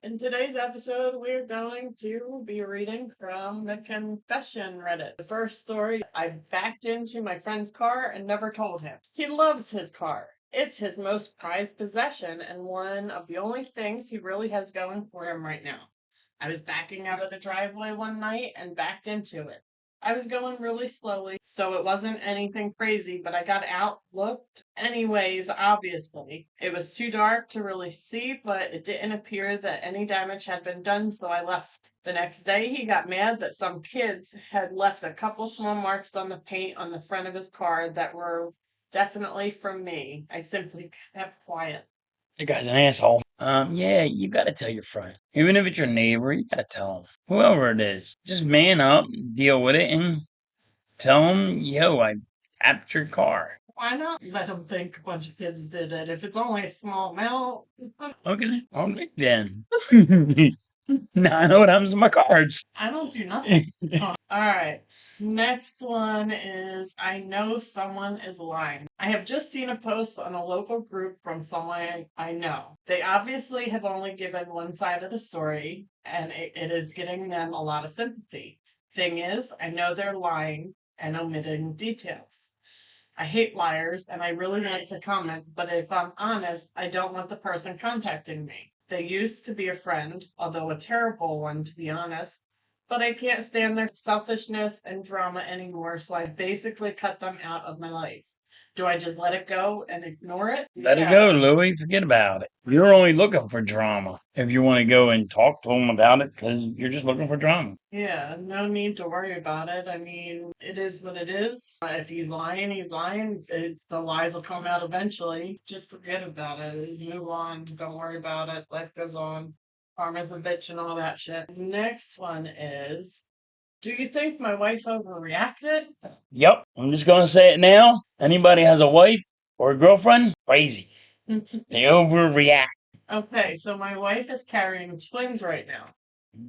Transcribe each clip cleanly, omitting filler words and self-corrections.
In today's episode, we're going to be reading from the Confession Reddit. The first story, I backed into my friend's car and never told him. He loves his car. It's his most prized possession and one of the only things he really has going for him right now. I was backing out of the driveway one night and backed into it. I was going really slowly, so it wasn't anything crazy, but I got out, looked anyways, obviously. It was too dark to really see, but it didn't appear that any damage had been done, so I left. The next day, he got mad that some kids had left a couple small marks on the paint on the front of his car that were definitely from me. I simply kept quiet. That guy's an asshole. Yeah, you gotta tell your friend. Even if it's your neighbor, you gotta tell him. Whoever it is. Just man up, deal with it, and tell him, yo, I tapped your car. Why not let him think a bunch of kids did it? If it's only a small amount. Okay, all right then. Now I know what happens to my cards. I don't do nothing. Alright, next one is I know someone is lying. I have just seen a post on a local group from someone I know. They obviously have only given one side of the story, and it is getting them a lot of sympathy. Thing is, I know they're lying and omitting details. I hate liars, and I really want to comment, but if I'm honest, I don't want the person contacting me. They used to be a friend, although a terrible one to be honest, but I can't stand their selfishness and drama anymore, so I basically cut them out of my life. Do I just let it go and ignore it? Let it go, Louie. Forget about it. You're only looking for drama. If you want to go and talk to him about it, because you're just looking for drama. Yeah, no need to worry about it. I mean, it is what it is. If he's lying, he's lying. The lies will come out eventually. Just forget about it. Move on. Don't worry about it. Life goes on. Karma's a bitch and all that shit. Next one is, do you think my wife overreacted? Yep, I'm just gonna say it now. Anybody has a wife or a girlfriend, crazy. They overreact. Okay, so my wife is carrying twins right now.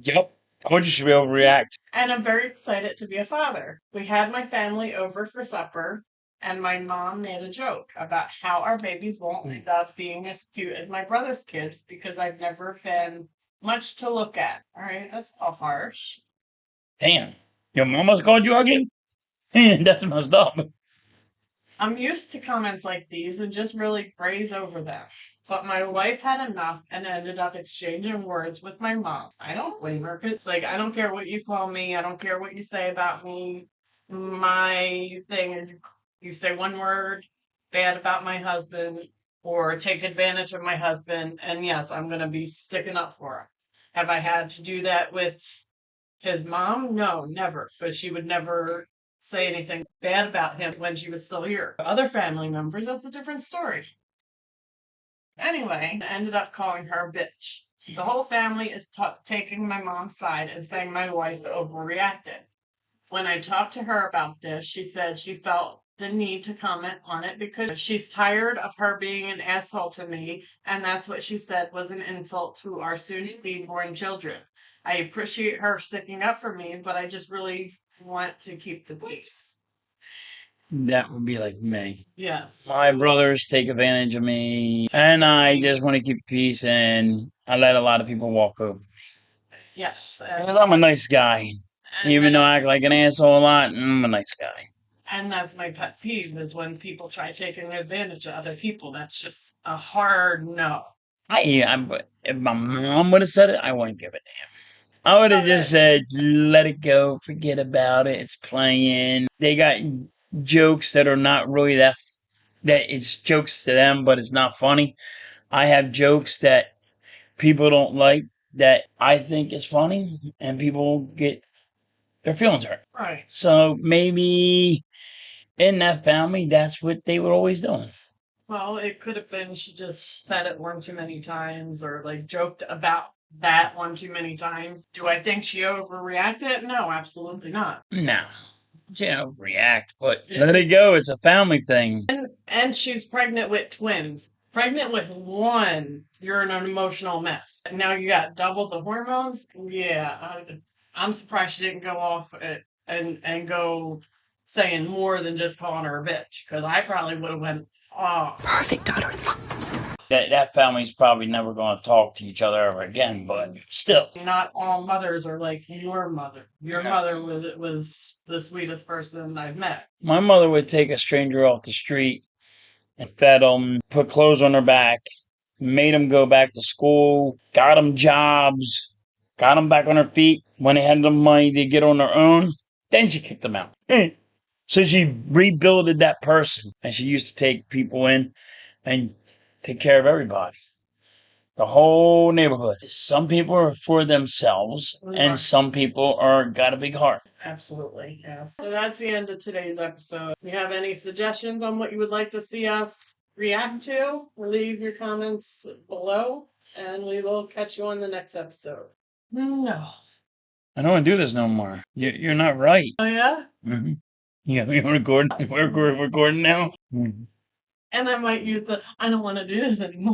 Yep. Told you she would overreact. And I'm very excited to be a father. We had my family over for supper, and my mom made a joke about how our babies won't end up being as cute as my brother's kids because I've never been much to look at. All right, that's all harsh. Damn. Your mama's called you ugly? That's messed up. I'm used to comments like these and just really graze over them. But my wife had enough and ended up exchanging words with my mom. I don't blame her. Like, I don't care what you call me. I don't care what you say about me. My thing is, you say one word bad about my husband or take advantage of my husband, and yes, I'm going to be sticking up for him. Have I had to do that with his mom? No, never. But she would never say anything bad about him when she was still here. Other family members, that's a different story. Anyway, I ended up calling her a bitch. The whole family is taking my mom's side and saying my wife overreacted. When I talked to her about this, she said she felt the need to comment on it because she's tired of her being an asshole to me, and that's what she said was an insult to our soon-to-be born children. I appreciate her sticking up for me, but I just really want to keep the peace. That would be like me. Yes. My brothers take advantage of me, and I just want to keep peace, and I let a lot of people walk over me. Yes. Because I'm a nice guy. Even though I act like an asshole a lot, I'm a nice guy. And that's my pet peeve is when people try taking advantage of other people. That's just a hard no. If my mom would have said it, I wouldn't give a damn. I would have just said, let it go, forget about it, it's playing. They got jokes that are not really that it's jokes to them, but it's not funny. I have jokes that people don't like that I think is funny, and people get their feelings hurt. Right. So maybe in that family, that's what they were always doing. Well, it could have been she just said it one too many times or like joked about that one too many times. Do I think she overreacted? No, absolutely not. No. She don't react, but let it go. It's a family thing. And she's pregnant with twins. Pregnant with one, you're in an emotional mess. Now you got double the hormones. Yeah, I'm surprised she didn't go off and go saying more than just calling her a bitch. Because I probably would have went, oh. Perfect daughter-in-law. That family's probably never going to talk to each other ever again, but still. Not all mothers are like your mother. Your mother was the sweetest person I've met. My mother would take a stranger off the street and fed them, put clothes on their back, made them go back to school, got them jobs, got them back on their feet when they had the money to get on their own. Then she kicked them out. So she rebuilded that person, and she used to take people in and take care of everybody. The whole neighborhood. Some people are for themselves, and some people are got a big heart. Absolutely, yes. So that's the end of today's episode. If you have any suggestions on what you would like to see us react to, leave your comments below, and we will catch you on the next episode. No. I don't want to do this no more. You're not right. Oh, yeah? Mm-hmm. Yeah, we're recording. We're recording now. Mm-hmm. And I might use the, I don't want to do this anymore.